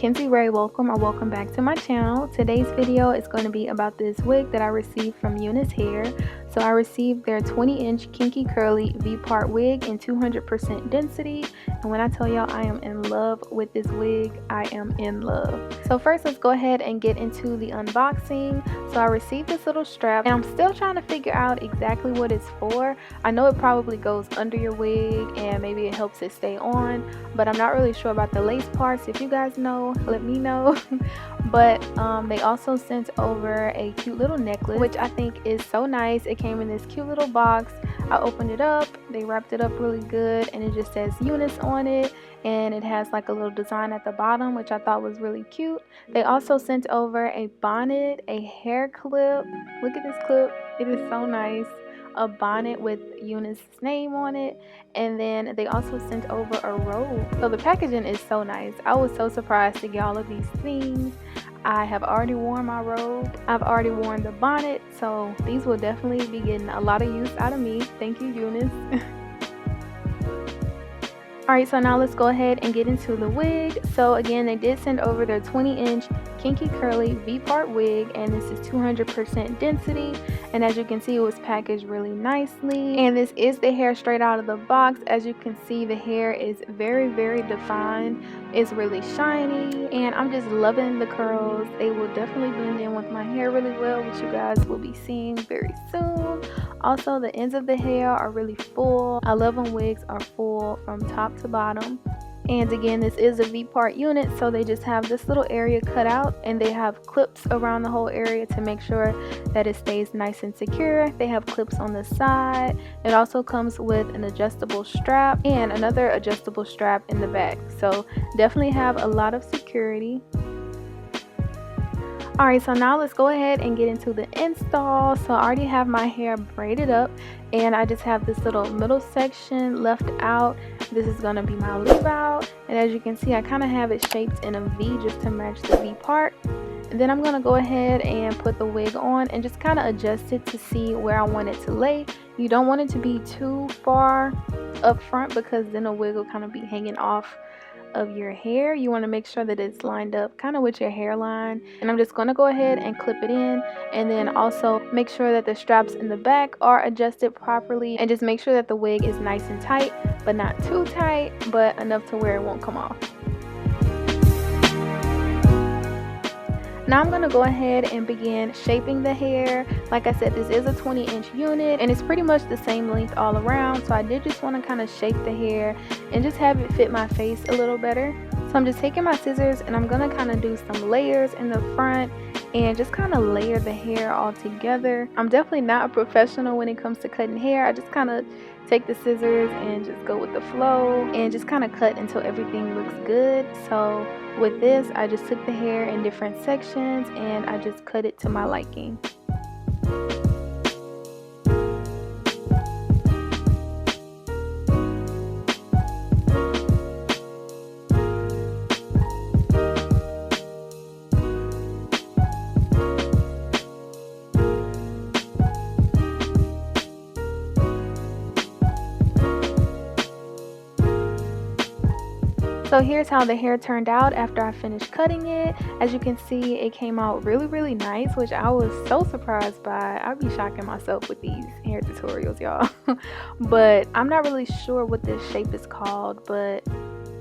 Mackenzie Ray, welcome or welcome back to my channel. Today's video is going to be about this wig that I received from Unice Hair. So I received their 20-inch Kinky Curly V-part wig in 200% density. And when I tell y'all I am in love with this wig, I am in love. So first, let's go ahead and get into the unboxing. So I received this little strap and I'm still trying to figure out exactly what it's for. I know it probably goes under your wig and maybe it helps it stay on, but I'm not really sure about the lace parts. If you guys know, let me know. But they also sent over a cute little necklace, which I think is so nice. It came in this cute little box. I opened it up, they wrapped it up really good, and it just says Unice on it, and it has like a little design at the bottom, which I thought was really cute. They also sent over a bonnet, a hair clip. Look at this clip, it is so nice. A bonnet with Unice's name on it, and then they also sent over a robe. So the packaging is so nice. I was so surprised to get all of these things. I have already worn my robe, I've already worn the bonnet, so these will definitely be getting a lot of use out of me. Thank you, Unice. Alright, so now let's go ahead and get into the wig. So again, they did send over their 20-inch Kinky Curly V-part wig, and this is 200% density, and as you can see, it was packaged really nicely. And this is the hair straight out of the box. As you can see, the hair is very defined. It's really shiny, and I'm just loving the curls. They will definitely blend in with my hair really well, which you guys will be seeing very soon. Also, the ends of the hair are really full. I love when wigs are full from top to bottom. And again, this is a V-part unit, so they just have this little area cut out, and they have clips around the whole area to make sure that it stays nice and secure. They have clips on the side. It also comes with an adjustable strap and another adjustable strap in the back, so definitely have a lot of security. Alright, so now let's go ahead and get into the install. So I already have my hair braided up, and I just have this little middle section left out. This is going to be my leave out, and as you can see, I kind of have it shaped in a V just to match the V part. And then I'm going to go ahead and put the wig on and just kind of adjust it to see where I want it to lay. You don't want it to be too far up front, because then the wig will kind of be hanging off of your hair. You want to make sure that it's lined up kind of with your hairline, and I'm just going to go ahead and clip it in, and then also make sure that the straps in the back are adjusted properly, and just make sure that the wig is nice and tight, but not too tight, but enough to where it won't come off. Now I'm going to go ahead and begin shaping the hair. Like I said, this is a 20-inch unit, and it's pretty much the same length all around, so I did just want to kind of shape the hair and just have it fit my face a little better. So I'm just taking my scissors, and I'm going to kind of do some layers in the front and just kind of layer the hair all together. I'm definitely not a professional when it comes to cutting hair. I just kind of take the scissors and just go with the flow and just kind of cut until everything looks good. So with this, I just took the hair in different sections and I just cut it to my liking. So here's how the hair turned out after I finished cutting it. As you can see, it came out really nice, which I was so surprised by. I'd be shocking myself with these hair tutorials, y'all. But I'm not really sure what this shape is called, but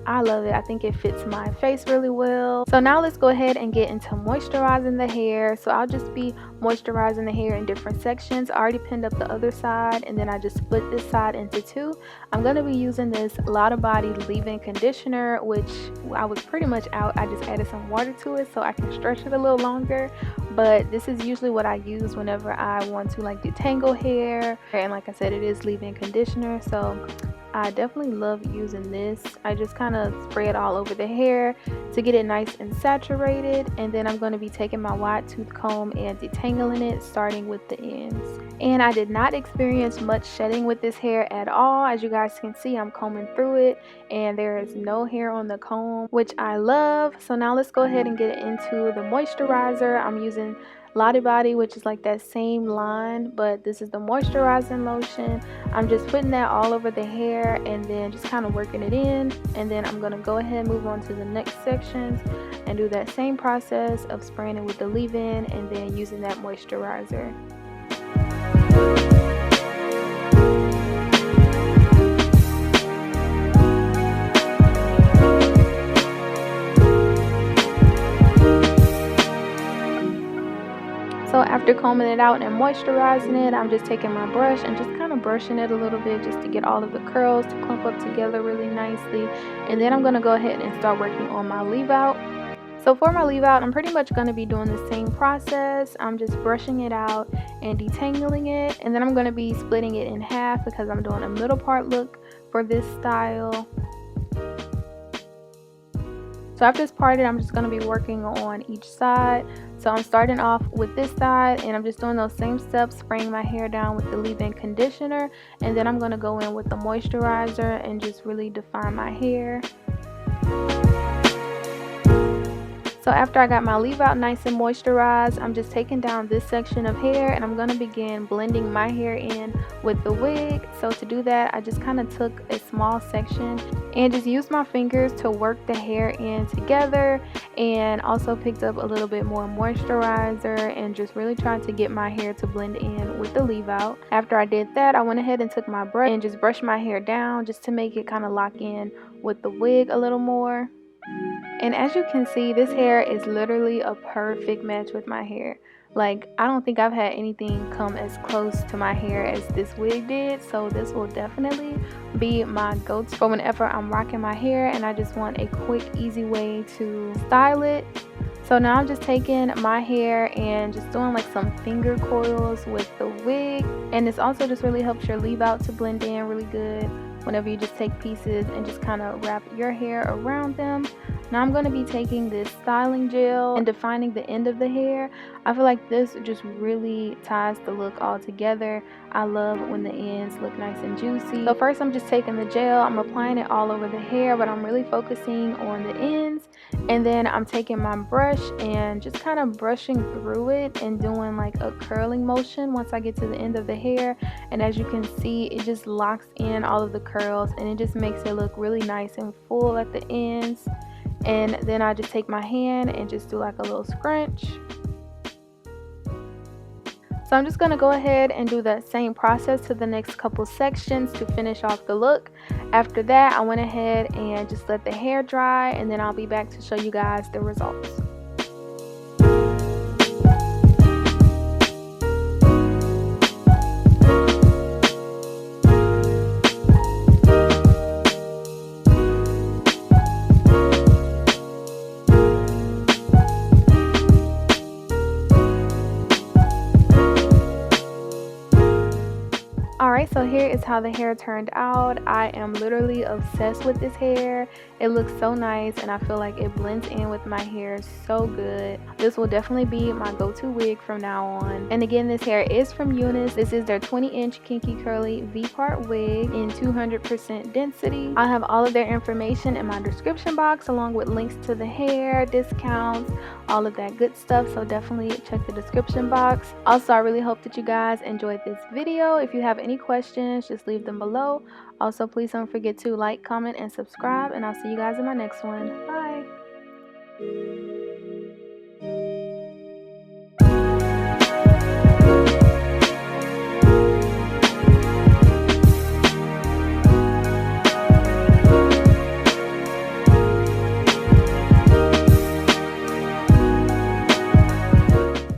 I love it. I think it fits my face really well. So now let's go ahead and get into moisturizing the hair. So I'll just be moisturizing the hair in different sections. I already pinned up the other side, and then I just split this side into two. I'm going to be using this Lot of Body leave-in conditioner, which I was pretty much out. I just added some water to it so I can stretch it a little longer. But this is usually what I use whenever I want to like detangle hair. And like I said, it is leave-in conditioner, so I definitely love using this. I just kind of spray it all over the hair to get it nice and saturated, and then I'm going to be taking my wide tooth comb and detangling it, starting with the ends. And I did not experience much shedding with this hair at all. As you guys can see, I'm combing through it and there is no hair on the comb, which I love. So now let's go ahead and get into the moisturizer. I'm using Lot of Body, which is like that same line, but this is the moisturizing lotion. I'm just putting that all over the hair and then just kind of working it in, and then I'm going to go ahead and move on to the next sections. and do that same process of spraying it with the leave-in and then using that moisturizer. So after combing it out and moisturizing it, I'm just taking my brush and just kind of brushing it a little bit just to get all of the curls to clump up together really nicely. And then I'm going to go ahead and start working on my leave out. So for my leave out, I'm pretty much going to be doing the same process. I'm just brushing it out and detangling it, and then I'm going to be splitting it in half because I'm doing a middle part look for this style. So after it's parted, I'm just going to be working on each side. So I'm starting off with this side, and I'm just doing those same steps, spraying my hair down with the leave-in conditioner, and then I'm going to go in with the moisturizer and just really define my hair. So after I got my leave out nice and moisturized, I'm just taking down this section of hair and I'm going to begin blending my hair in with the wig. So to do that, I just kind of took a small section and just used my fingers to work the hair in together, and also picked up a little bit more moisturizer and just really tried to get my hair to blend in with the leave out. After I did that, I went ahead and took my brush and just brushed my hair down just to make it kind of lock in with the wig a little more. And as you can see, this hair is literally a perfect match with my hair. Like, I don't think I've had anything come as close to my hair as this wig did. So this will definitely be my go-to for whenever I'm rocking my hair and I just want a quick, easy way to style it. So now I'm just taking my hair and just doing like some finger coils with the wig. And this also just really helps your leave out to blend in really good whenever you just take pieces and just kind of wrap your hair around them. Now I'm going to be taking this styling gel and defining the end of the hair. I feel like this just really ties the look all together. I love when the ends look nice and juicy. So first I'm just taking the gel, I'm applying it all over the hair, but I'm really focusing on the ends. And then I'm taking my brush and just kind of brushing through it and doing like a curling motion once I get to the end of the hair. And as you can see, it just locks in all of the curls and it just makes it look really nice and full at the ends. And then I just take my hand and just do like a little scrunch. So I'm just going to go ahead and do that same process to the next couple sections to finish off the look. After that, I went ahead and just let the hair dry, and then I'll be back to show you guys the results. Alright, so here is how the hair turned out. I am literally obsessed with this hair. It looks so nice and I feel like it blends in with my hair so good. This will definitely be my go-to wig from now on. And again, this hair is from Unice. This is their 20-inch Kinky Curly V-part wig in 200% density. I'll have all of their information in my description box along with links to the hair, discounts, all of that good stuff. So definitely check the description box. Also, I really hope that you guys enjoyed this video. If you have any questions, just leave them below. Also, please don't forget to like, comment, and subscribe, and I'll see you guys in my next one. Bye.